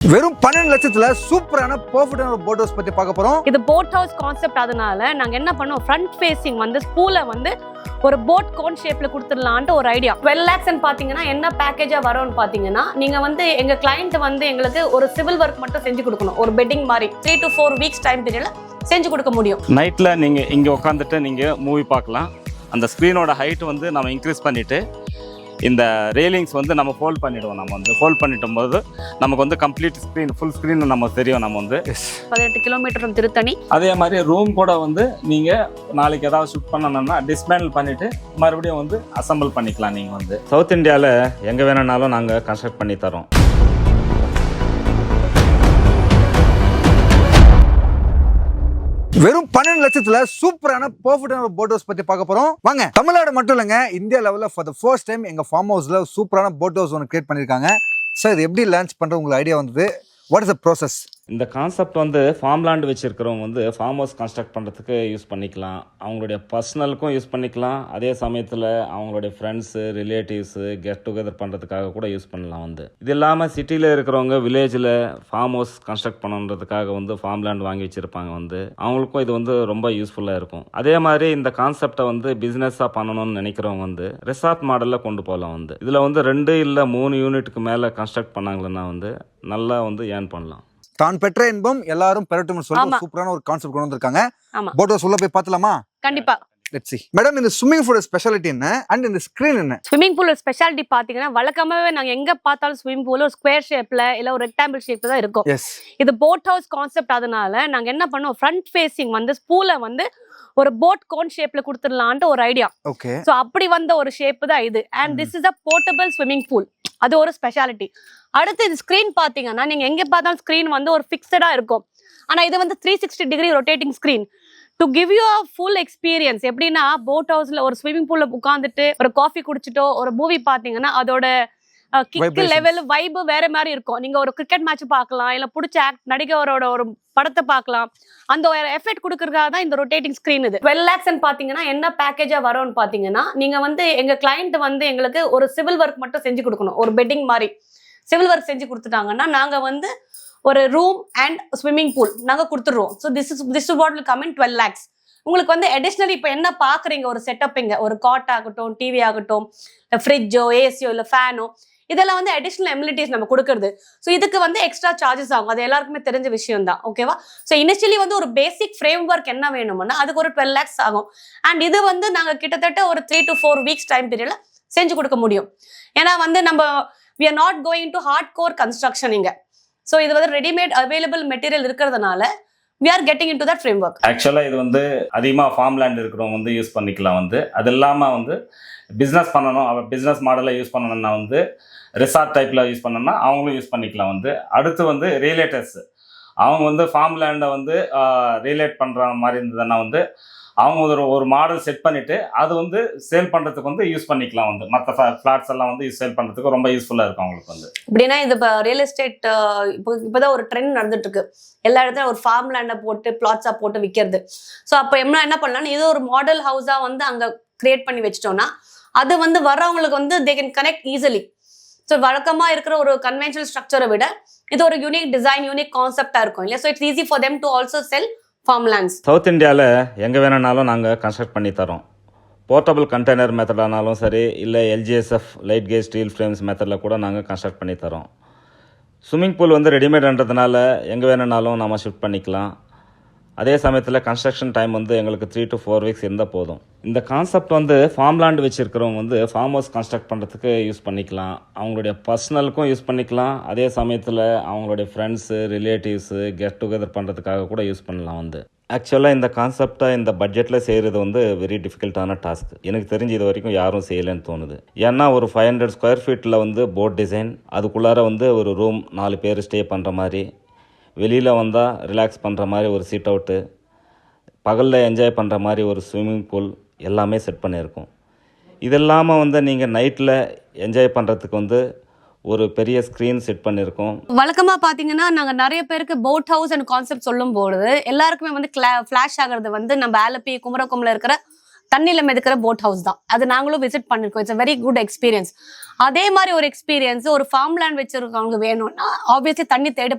வெறும் 12 லட்சத்துல சூப்பரான பெர்ஃபெக்ட்டான ஒரு போட் ஹவுஸ் பத்தி பார்க்க போறோம். இது போட் ஹவுஸ் கான்செப்ட். அதனால நாங்க என்ன பண்ணோம், ஃப்ரண்ட் ஃபேசிங் வந்து ஸ்பூல வந்து ஒரு போட் கோன் ஷேப்ல கொடுத்துடலான்ட்டு ஒரு ஐடியா. 12 lakhs பாத்தீங்கன்னா என்ன பேக்கேஜா வரும்னு பாத்தீங்கன்னா, நீங்க வந்து எங்க கிளைண்ட் வந்து எங்களுக்கு ஒரு சிவில் ஒர்க் மட்டும் செஞ்சு கொடுக்கணும். ஒரு பெட்டிங் மாதிரி 3 to 4 weeks டைம் பீரியட்ல செஞ்சு கொடுக்க முடியும். நைட்டில் நீங்கள் இங்கே உட்காந்துட்டு நீங்கள் மூவி பார்க்கலாம். அந்த ஸ்க்ரீனோட ஹைட் வந்து நம்ம இன்க்ரீஸ் பண்ணிவிட்டு இந்த ரெயிலிங்ஸ் வந்து நம்ம ஃபோல்ட் பண்ணிவிடுவோம். நம்ம வந்து ஃபோல்ட் பண்ணிட்டும் போது நமக்கு வந்து கம்ப்ளீட் ஸ்க்ரீன் ஃபுல் ஸ்க்ரீன் நம்ம தெரியும். நம்ம வந்து 18 கிலோமீட்டர் திருத்தணி. அதே மாதிரி ரூம் கூட வந்து நீங்கள் நாளைக்கு ஏதாவது ஷூட் பண்ணணும்னா டிஸ்மேண்டில் பண்ணிவிட்டு மறுபடியும் வந்து அசம்பிள் பண்ணிக்கலாம். நீங்கள் வந்து சவுத் இந்தியாவில் எங்கே வேணும்னாலும் நாங்கள் கன்ஸ்ட்ரக்ட் பண்ணி தரோம். வெறும் 12 லட்சத்துல சூப்பரான பெர்ஃபெக்ட்டான ஒரு போட் ஹவுஸ் பத்தி பார்க்க போறோம். வாங்க. தமிழ்நாடு மட்டும் இல்லைங்க, இந்தியா லெவல்ல ஃபார் த ஃபர்ஸ்ட் டைம் எங்க ஃபார்ம் ஹவுஸ்ல சூப்பரான போட் ஹவுஸ் ஒன்று கிரியேட் பண்ணிருக்காங்க. சார், இது எப்படி லான்ச் பண்ற உங்களுக்கு ஐடியா வந்தது? What is the process? இந்த கான்செப்ட் வந்து ஃபார்ம் லேண்ட் வச்சுருக்கிறவங்க வந்து ஃபார்ம் ஹவுஸ் கன்ஸ்ட்ரக்ட் பண்ணுறதுக்கு யூஸ் பண்ணிக்கலாம். அவங்களுடைய பர்சனலுக்கும் யூஸ் பண்ணிக்கலாம். அதே சமயத்தில் அவங்களுடைய ஃப்ரெண்ட்ஸு, ரிலேட்டிவ்ஸு கெட் டுகெதர் பண்ணுறதுக்காக கூட யூஸ் பண்ணலாம். வந்து இது இல்லாமல் சிட்டியில் இருக்கிறவங்க வில்லேஜில் ஃபார்ம் ஹவுஸ் கன்ஸ்ட்ரக்ட் பண்ணுறதுக்காக வந்து ஃபார்ம் லேண்ட் வாங்கி வச்சுருப்பாங்க. வந்து அவங்களுக்கும் இது வந்து ரொம்ப யூஸ்ஃபுல்லாக இருக்கும். அதே மாதிரி இந்த கான்செப்டை வந்து பிஸ்னஸாக பண்ணணும்னு நினைக்கிறவங்க வந்து ரெசார்ட் மாடலில் கொண்டு போகலாம். வந்து இதில் வந்து 2 இல்லை 3 யூனிட்டுக்கு மேலே கன்ஸ்ட்ரக்ட் பண்ணாங்கன்னா வந்து நல்லா வந்து ஏர்ன் பண்ணலாம். தான் பெற்ற இன்பம் எல்லாரும் பெறட்டும்னு சொல்லி சூப்பரான ஒரு கான்செப்ட் கொண்டு வந்திருக்காங்க. போட் ஹவுஸ் உள்ள போய் பார்த்தலாமா? கண்டிப்பா. Let's see. மேடம், இந்த ஸ்விம்மிங் பூலோட ஸ்பெஷாலிட்டி என்ன அண்ட் இந்த ஸ்கிரீன் என்ன? ஸ்விம்மிங் பூலோட ஸ்பெஷாலிட்டி பாத்தீங்கன்னா, வழக்கமாவே நாங்க எங்க பார்த்தாலும் ஸ்விம்மிங் பூல் ஒரு ஸ்கொயர் ஷேப்ல இல்ல ஒரு ரெக்டாங்கிள் ஷேப்ல தான் இருக்கும். எஸ். இது போட் ஹவுஸ் கான்செப்ட். அதனால நாங்க என்ன பண்ணோம், ஃப்ரண்ட் ஃபேசிங் வந்து ஸ்பூல வந்து ஒரு போட் கோன் ஷேப்ல கொடுத்துடலான்ட்டு ஒரு ஐடியா. ஓகே. சோ அப்படி வந்த ஒரு ஷேப் தான் இது. And this is a portable swimming pool. அது ஒரு ஸ்பெஷாலிட்டி. அடுத்து இது ஸ்கிரீன் பாத்தீங்கன்னா, நீங்க எங்க பார்த்தாலும் ஸ்கிரீன் வந்து ஒரு ஃபிக்ஸடா இருக்கும். ஆனா இது வந்து 360 degree rotating screen to give you a full experience. எப்படின்னா, போட் ஹவுஸ்ல ஒரு ஸ்விம்மிங் பூல்ல உட்காந்துட்டு ஒரு காஃபி குடிச்சிட்டோ ஒரு மூவி பாத்தீங்கன்னா அதோட கிக் லெவல் வைப் வேற மாதிரி இருக்கும். நீங்க ஒரு கிரிக்கெட் மேட்ச் பார்க்கலாம், இல்ல பிடிச்ச நடிகரோட ஒரு படத்தை பார்க்கலாம். அந்த ஒரு எஃபெக்ட் கொடுக்கறதுக்காக தான் இந்த ரொட்டேட்டிங் ஸ்கிரீன். இது 12 lakhs பாத்தீங்கன்னா என்ன பேக்கேஜா வரும்னு பாத்தீங்கன்னா, நீங்க வந்து எங்க கிளைண்ட் வந்து எங்களுக்கு ஒரு சிவில் ஒர்க் மட்டும் செஞ்சு கொடுக்கணும். ஒரு பெட்டிங் மாதிரி சிவில் ஒர்க் செஞ்சு கொடுத்துட்டாங்கன்னா நாங்க வந்து ஒரு ரூம் அண்ட் ஸ்விம்மிங் பூல் நாங்க கொடுத்துருவோம். So this what will come in 12 lakhs. உங்களுக்கு வந்து அடிஷ்னலி இப்போ என்ன பாக்குறீங்க, ஒரு செட்டப், இங்க ஒரு காட் ஆகட்டும், டிவி ஆகட்டும், ஃப்ரிட்ஜோ, ஏசியோ இல்ல ஃபேனோ, இதெல்லாம் வந்து அடிஷனல் எமிலிட்டிஸ் நம்ம கொடுக்கறது. ஸோ இதுக்கு வந்து எக்ஸ்ட்ரா சார்ஜஸ் ஆகும். அது எல்லாருக்குமே தெரிஞ்ச விஷயம் தான். ஓகேவா? ஸோ இனிஷியலி வந்து ஒரு பேசிக் ஃப்ரேம் ஒர்க் என்ன வேணும்னா அதுக்கு ஒரு 12 lakhs ஆகும். அண்ட் இது வந்து நாங்க கிட்டத்தட்ட ஒரு 3 to 4 weeks டைம் பீரியட்ல செஞ்சு கொடுக்க முடியும். ஏன்னா வந்து நம்ம we are not going to hardcore construction இங்க. ஸோ இது வந்து ரெடிமேட் அவைலபிள் மெட்டீரியல் இருக்கிறதுனால we are getting into that framework. ஆக்சுவலாக இது வந்து அதிகமாக ஃபார்ம் லேண்ட் இருக்கிறவங்க வந்து யூஸ் பண்ணிக்கலாம். வந்து அது இல்லாமல் வந்து பிஸ்னஸ் பண்ணணும், பிஸ்னஸ் மாடலில் யூஸ் பண்ணணும்னா வந்து ரிசார்ட் டைப்பில் யூஸ் பண்ணணும்னா அவங்களும் யூஸ் பண்ணிக்கலாம். வந்து அடுத்து வந்து ரியலேட்டர்ஸ், அவங்க வந்து ஃபார்ம் லேண்டை வந்து ரியலேட் பண்ணுற மாதிரி இருந்ததுன்னா வந்து அவங்க ஒரு மாடல் செட் பண்ணிவிட்டு அது வந்து சேல் பண்ணுறதுக்கு வந்து யூஸ் பண்ணிக்கலாம். வந்து மற்ற ஃப்ளாட்ஸ் எல்லாம் வந்து சேல் பண்ணுறதுக்கு ரொம்ப யூஸ்ஃபுல்லாக இருக்கும் அவங்களுக்கு. வந்து இப்படின்னா இது இப்போ ரியல் எஸ்டேட் இப்போதான் ஒரு ட்ரெண்ட் நடந்துட்டு இருக்கு. எல்லா இடத்துலையும் ஒரு ஃபார்ம் லேண்டை போட்டு பிளாட்ஸாக போட்டு விற்கிறது. ஸோ அப்போ என்ன பண்ணலாம்னா, இது ஒரு மாடல் ஹவுஸாக வந்து அங்கே கிரியேட் பண்ணி வச்சிட்டோம்னா அது வந்து வர்றவங்களுக்கு வந்து they can connect easily. So வழக்கமாக இருக்கிற ஒரு கன்வென்ஷனல் ஸ்ட்ரக்சரை விட இது ஒரு யூனிக் டிசைன், யூனிக் கான்செப்டாக இருக்கும் இல்லையா? So it's easy for them to also sell form lands. South இந்தியாவில் எங்கே வேணும்னாலும் நாங்கள் கன்ஸ்ட்ரக்ட் பண்ணி தரோம். போர்ட்டபிள் கண்டெய்னர் மெத்தடானாலும் சரி, இல்லை LGSF light gauge steel frames மெத்தடில் கூட நாங்கள் கன்ஸ்ட்ரக்ட் பண்ணி தரோம். ஸ்விம்மிங் பூல் வந்து ரெடிமேட்ன்றதுனால எங்கே வேணும்னாலும் நம்ம ஷிஃப்ட் பண்ணிக்கலாம். அதே சமயத்தில் கன்ஸ்ட்ரக்ஷன் டைம் வந்து எங்களுக்கு 3 to 4 weeks இருந்தால் போதும். இந்த கான்செப்ட் வந்து ஃபார்ம் லேண்ட் வச்சுருக்கிறவங்க வந்து ஃபார்ம் ஹவுஸ் கன்ஸ்ட்ரக்ட் பண்ணுறதுக்கு யூஸ் பண்ணிக்கலாம். அவங்களுடைய பர்சனலுக்கும் யூஸ் பண்ணிக்கலாம். அதே சமயத்தில் அவங்களுடைய ஃப்ரெண்ட்ஸு, ரிலேட்டிவ்ஸு கெட் டுகெதர் பண்ணுறதுக்காக கூட யூஸ் பண்ணலாம். வந்து ஆக்சுவலாக இந்த கான்செப்டை இந்த பட்ஜெட்டில் செய்கிறது வந்து வெரி டிஃபிகல்ட்டான டாஸ்க். எனக்கு தெரிஞ்சு இது வரைக்கும் யாரும் செய்யலைன்னு தோணுது. ஏன்னா ஒரு 500 ஸ்கொயர் ஃபீட்டில் வந்து போட் டிசைன், அதுக்குள்ளார வந்து ஒரு ரூம் 4 பேர் ஸ்டே பண்ணுற மாதிரி, வெளியில் வந்தால் ரிலாக்ஸ் பண்ணுற மாதிரி ஒரு சீட் அவுட்டு, பகலில் என்ஜாய் பண்ணுற மாதிரி ஒரு ஸ்விம்மிங் பூல் எல்லாமே செட் பண்ணியிருக்கோம். இது இல்லாமல் வந்து நீங்கள் நைட்டில் என்ஜாய் பண்ணுறதுக்கு வந்து ஒரு பெரிய ஸ்க்ரீன் செட் பண்ணியிருக்கோம். வழக்கமா பாத்தீங்கன்னா நாங்க நிறைய பேருக்கு போட் ஹவுஸ் அண்ட் கான்செப்ட் சொல்லும் போது எல்லாருக்குமே வந்து ஃபிளாஷ் ஆகுறது வந்து நம்ம ஆலப்பி குமரகோம்ல இருக்கிற தண்ணியில மிதக்கிற போட் ஹவுஸ் தான். அது நாங்களும் விசிட் பண்ணிருக்கோம். It's very good experience. அதே மாதிரி ஒரு எக்ஸ்பீரியன்ஸ் ஒரு ஃபார்ம் லேண்ட் வச்சிருக்கவங்க வேணும்னா ஆப்வியஸ்லி தண்ணி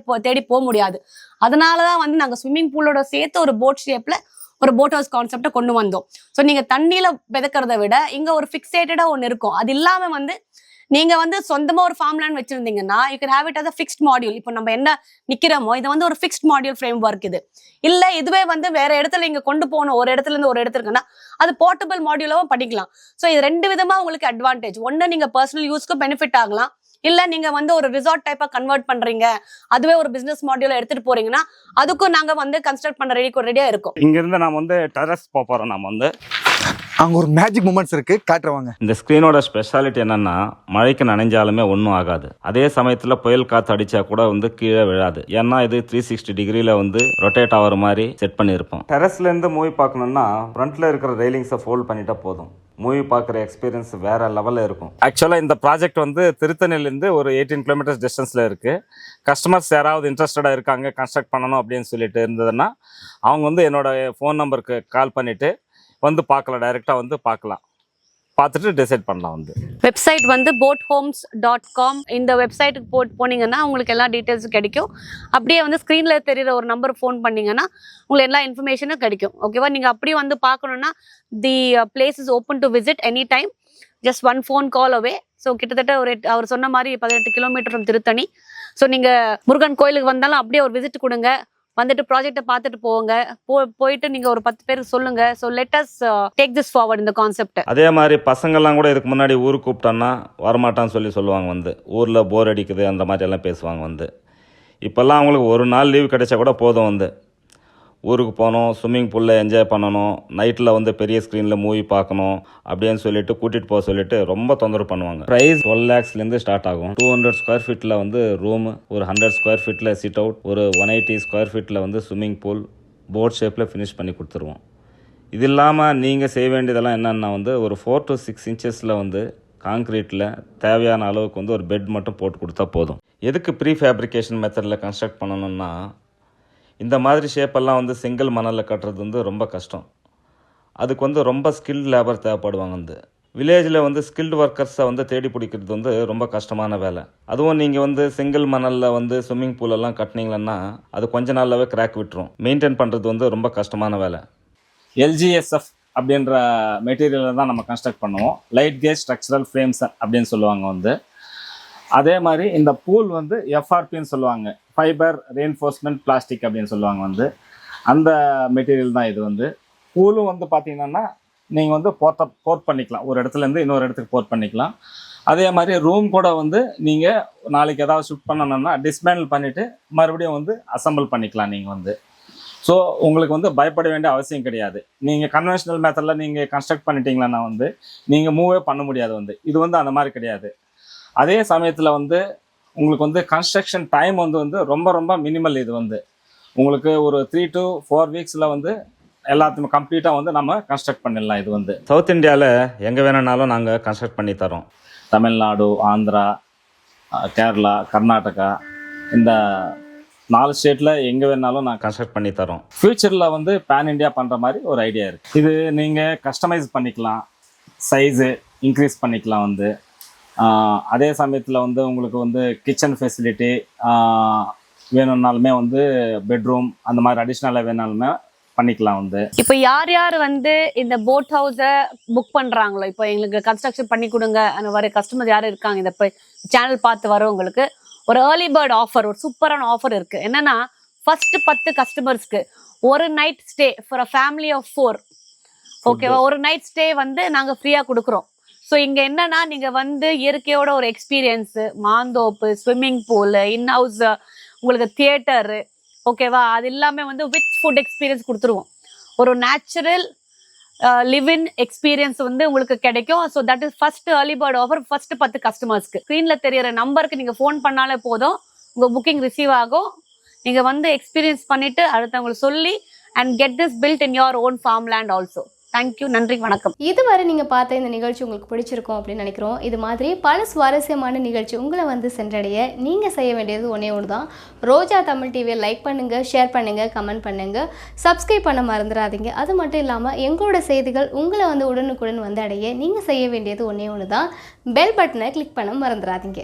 தேடி போக முடியாது. அதனாலதான் வந்து நாங்க ஸ்விம்மிங் பூலோட சேர்த்து ஒரு போட் ஷேப்ல ஒரு போட் ஹவுஸ் கான்செப்டை கொண்டு வந்தோம். ஸோ நீங்க தண்ணியில மிதக்கிறத விட இங்க ஒரு ஃபிக்ஸேட்டடா ஒன்று இருக்கும். அது இல்லாம வந்து நீங்க வந்து சொந்தமா ஒரு ஃபார்ம் லேண்ட் வச்சிருந்தீங்கன்னா you can have it as fixed module. இப்போ நம்ம என்ன நிக்கிறோமோ இது வந்து ஒரு ஃபிக்ஸ்ட் மாடியூல் ஃப்ரேம் ஒர்க். இது இல்ல இதுவே வந்து வேற இடத்துல இங்க கொண்டு போகணும், ஒரு இடத்துல இருந்து ஒரு இடத்துக்குன்னா அது போர்ட்டபிள் மாடியூலாவும் பண்ணிக்கலாம். ஸோ இது 2 விதமா உங்களுக்கு அட்வான்டேஜ். ஒன்னு நீங்க பர்சனல் யூஸ்க்கு பெனிஃபிட் ஆகலாம், இல்ல நீங்க வந்து ஒரு ரிசார்ட் டைப்பா கன்வெர்ட் பண்றீங்க, அதுவே ஒரு பிசினஸ் மாடியூல எடுத்துட்டு போறீங்கன்னா அதுக்கும் நாங்க வந்து கன்ஸ்ட்ரக்ட் பண்ண ரெடியா இருக்கும். இங்க இருந்து நாம வந்து டெரஸ் போறோம். நாம வந்து அங்க ஒரு மேஜிக் மூமெண்ட்ஸ் இருக்கு, காட்டுறவாங்க. இந்த ஸ்க்ரீனோட ஸ்பெஷாலிட்டி என்னன்னா மழைக்கு நனைஞ்சாலுமே ஒன்றும் ஆகாது. அதே சமயத்தில் புயல் காற்று அடிச்சா கூட வந்து கீழே விழாது. ஏன்னா இது 360 டிகிரியில் வந்து ரொட்டேட் ஆகிற மாதிரி செட் பண்ணியிருப்போம். டெரஸ்ல இருந்து மூவி பார்க்கணும்னா ஃப்ரண்ட்ல இருக்கிற ரெயிலிங்ஸை ஃபோல்ட் பண்ணிட்டா போதும். மூவி பார்க்குற எக்ஸ்பீரியன்ஸ் வேற லெவலில் இருக்கும். ஆக்சுவலாக இந்த ப்ராஜெக்ட் வந்து திருத்தணிலேருந்து ஒரு 18 கிலோமீட்டர்ஸ் டிஸ்டன்ஸில் இருக்குது. கஸ்டமர்ஸ் யாராவது இன்ட்ரெஸ்டடாக இருக்காங்க கன்ஸ்ட்ரக்ட் பண்ணணும் அப்படின்னு சொல்லிட்டு இருந்ததுன்னா அவங்க வந்து என்னோட ஃபோன் நம்பருக்கு கால் பண்ணிவிட்டு வந்து பார்க்கலாம், டைரெக்டாக வந்து பார்க்கலாம், பார்த்துட்டு டிசைட் பண்ணலாம். வந்து வெப்சைட் வந்து boathomes.com. இந்த வெப்சைட்டுக்கு போனீங்கன்னா உங்களுக்கு எல்லா டீட்டெயில்ஸும் கிடைக்கும். அப்படியே வந்து ஸ்க்ரீன்ல தெரியுற ஒரு நம்பர் ஃபோன் பண்ணீங்கன்னா உங்களுக்கு எல்லா இன்ஃபர்மேஷனும் கிடைக்கும். ஓகேவா? நீங்க அப்படியே வந்து பார்க்கணும்னா தி place is open to visit any time, just 1 phone call away. So கிட்டத்தட்ட அவர் சொன்ன மாதிரி 18 கிலோமீட்டர் ஃப்ரம் திருத்தணி. ஸோ நீங்க முருகன் கோயிலுக்கு வந்தாலும் அப்படியே ஒரு விசிட் கொடுங்க, வந்துட்டு ப்ராஜெக்டை பார்த்துட்டு போங்க. போயிட்டு நீங்க ஒரு 10 பேருக்கு சொல்லுங்க. So let us take this forward இந்த கான்செப்ட். அதே மாதிரி பசங்கள்லாம் கூட இதுக்கு முன்னாடி ஊருக்கு கூப்பிட்டோன்னா வரமாட்டான்னு சொல்லுவாங்க. வந்து ஊரில் போர் அடிக்குது அந்த மாதிரி எல்லாம் பேசுவாங்க. வந்து இப்போல்லாம் அவங்களுக்கு ஒரு நாள் லீவ் கிடைச்சா கூட போதும். வந்து ஊருக்கு போகணும், ஸ்விம்மிங் பூலில் என்ஜாய் பண்ணணும், நைட்டில் வந்து பெரிய ஸ்க்ரீனில் மூவி பார்க்கணும் அப்படின்னு சொல்லிட்டு கூட்டிகிட்டு போக சொல்லிட்டு ரொம்ப தொந்தரவு பண்ணுவாங்க. ப்ரைஸ் 12 lakhsலேருந்து ஸ்டார்ட் ஆகும். 200 ஸ்கொயர் ஃபீட்டில் வந்து ரூமு, ஒரு 100 ஸ்கொயர் ஃபீட்டில் சிட் அவுட், ஒரு 180 ஸ்கொயர் ஃபீட்டில் வந்து ஸ்விம்மிங் பூல் போட் ஷேப்பில் ஃபினிஷ் பண்ணி கொடுத்துருவோம். இது இல்லாமல் நீங்கள் செய்ய வேண்டியதெல்லாம் என்னென்னா வந்து ஒரு 4 to 6 inches வந்து காங்க்ரீட்டில் தேவையான அளவுக்கு வந்து ஒரு பெட் மட்டும் போட்டு கொடுத்தா போதும். எதுக்கு ப்ரீ ஃபேப்ரிகேஷன் மெத்தடில் கன்ஸ்ட்ரக்ட் பண்ணணும்னா இந்த மாதிரி ஷேப்பெல்லாம் வந்து செங்கல் மணலில் கட்டுறது வந்து ரொம்ப கஷ்டம். அதுக்கு வந்து ரொம்ப ஸ்கில்டு லேபர் தேவைப்படுவாங்க. வந்து வில்லேஜில் வந்து ஸ்கில்டு ஒர்க்கர்ஸை வந்து தேடி பிடிக்கிறது வந்து ரொம்ப கஷ்டமான வேலை. அதுவும் நீங்கள் வந்து செங்கல் மணலில் வந்து ஸ்விம்மிங் பூலெல்லாம் கட்டினீங்கன்னா அது கொஞ்ச நாளாகவே கிராக் விட்டுரும். மெயின்டைன் பண்ணுறது வந்து ரொம்ப கஷ்டமான வேலை. LGSF அப்படின்ற மெட்டீரியலில் தான் நம்ம கன்ஸ்ட்ரக்ட் பண்ணுவோம். லைட் கேஜ் ஸ்ட்ரக்சரல் ஃப்ரேம்ஸ் அப்படின்னு சொல்லுவாங்க. வந்து அதே மாதிரி இந்த பூல் வந்து FRPன்னு சொல்லுவாங்க, ஃபைபர் ரெயின்ஃபோர்ஸ்மெண்ட் பிளாஸ்டிக் அப்படின்னு சொல்லுவாங்க. வந்து அந்த மெட்டீரியல் தான் இது. வந்து பூலும் வந்து பார்த்தீங்கன்னா நீங்கள் வந்து போர்ட் பண்ணிக்கலாம், ஒரு இடத்துலேருந்து இன்னொரு இடத்துக்கு போர்ட் பண்ணிக்கலாம். அதே மாதிரி ரூம் கூட வந்து நீங்கள் நாளைக்கு ஏதாவது ஷிஃப்ட் பண்ணணும்னா டிஸ்மேண்டில் பண்ணிவிட்டு மறுபடியும் வந்து அசம்பிள் பண்ணிக்கலாம் நீங்கள். வந்து ஸோ உங்களுக்கு வந்து பயப்பட வேண்டிய அவசியம் கிடையாது. நீங்கள் கன்வென்ஷனல் மெத்தடில் நீங்கள் கன்ஸ்ட்ரக்ட் பண்ணிட்டீங்களன்னா வந்து நீங்கள் மூவே பண்ண முடியாது. வந்து இது வந்து அந்த மாதிரி கிடையாது. அதே சமயத்தில் வந்து உங்களுக்கு வந்து கன்ஸ்ட்ரக்ஷன் டைம் வந்து ரொம்ப ரொம்ப மினிமல். இது வந்து உங்களுக்கு ஒரு 3 to 4 weeksல வந்து எல்லாத்தையுமே கம்ப்ளீட்டாக வந்து நம்ம கன்ஸ்ட்ரக்ட் பண்ணிடலாம். இது வந்து சவுத் இந்தியாவில் எங்கே வேணும்னாலும் நாங்கள் கன்ஸ்ட்ரக்ட் பண்ணி தரோம். தமிழ்நாடு, ஆந்திரா, கேரளா, கர்நாடகா, இந்த 4 ஸ்டேட்டில் எங்கே வேணாலும் நான் கன்ஸ்ட்ரக்ட் பண்ணி தரோம். ஃப்யூச்சரில் வந்து பேன் இண்டியா பண்ணுற மாதிரி ஒரு ஐடியா இருக்குது. இது நீங்கள் கஸ்டமைஸ் பண்ணிக்கலாம், சைஸு இன்க்ரீஸ் பண்ணிக்கலாம். வந்து அதே சமயத்தில் வந்து உங்களுக்கு வந்து கிச்சன் ஃபெசிலிட்டி வேணும்னாலுமே வந்து பெட்ரூம் அந்த மாதிரி அடிஷ்னலாக வேணாலுமே பண்ணிக்கலாம். வந்து இப்போ யார் வந்து இந்த போட் ஹவுஸை புக் பண்ணுறாங்களோ, இப்போ எங்களுக்கு கன்ஸ்ட்ரக்ஷன் பண்ணி கொடுங்க அந்த மாதிரி கஸ்டமர் யார் இருக்காங்க, இந்த சேனல் பார்த்து வரவங்களுக்கு ஒரு ஏர்லி பேர்ட் ஆஃபர், ஒரு சூப்பரான ஆஃபர் இருக்கு. என்னன்னா ஃபர்ஸ்ட் 10 கஸ்டமர்ஸ்க்கு ஒரு night stay for a family of 4. ஓகேவா? ஒரு நைட் ஸ்டே வந்து நாங்கள் ஃப்ரீயாக கொடுக்குறோம். ஸோ இங்கே என்னன்னா நீங்கள் வந்து இயற்கையோட ஒரு எக்ஸ்பீரியன்ஸு, மாந்தோப்பு, ஸ்விம்மிங் பூல், இன்ஹவுஸ் உங்களுக்கு தியேட்டரு, ஓகேவா, அது எல்லாமே வந்து வித் ஃபுட் எக்ஸ்பீரியன்ஸ் கொடுத்துருவோம். ஒரு நேச்சுரல் லிவ்-இன் எக்ஸ்பீரியன்ஸ் வந்து உங்களுக்கு கிடைக்கும். So that is first early bird offer, first 10 கஸ்டமர்ஸ்க்கு. ஸ்க்ரீனில் தெரியற நம்பருக்கு நீங்கள் ஃபோன் பண்ணாலே போதும், உங்கள் புக்கிங் ரிசீவ் ஆகும். நீங்கள் வந்து எக்ஸ்பீரியன்ஸ் பண்ணிவிட்டு அடுத்தவங்களுக்கு சொல்லி and get this built in your own farm land also. Thank you, நன்றி, வணக்கம். இதுவரை நீங்கள் பார்த்த இந்த நிகழ்ச்சி உங்களுக்கு பிடிச்சிருக்கும் அப்படின்னு நினைக்கிறோம். இது மாதிரி பல சுவாரஸ்யமான நிகழ்ச்சி உங்களை வந்து சென்றடைய நீங்கள் செய்ய வேண்டியது ஒன்று தான். ரோஜா தமிழ் டிவியை லைக் பண்ணுங்கள், ஷேர் பண்ணுங்கள், கமெண்ட் பண்ணுங்கள், சப்ஸ்கிரைப் பண்ண மறந்துடாதீங்க. அது மட்டும் இல்லாமல் எங்களோட செய்திகள் உங்களை வந்து உடனுக்குடன் வந்து அடைய நீங்கள் செய்ய வேண்டியது ஒன்று தான். பெல் பட்டனை கிளிக் பண்ண மறந்துடாதீங்க.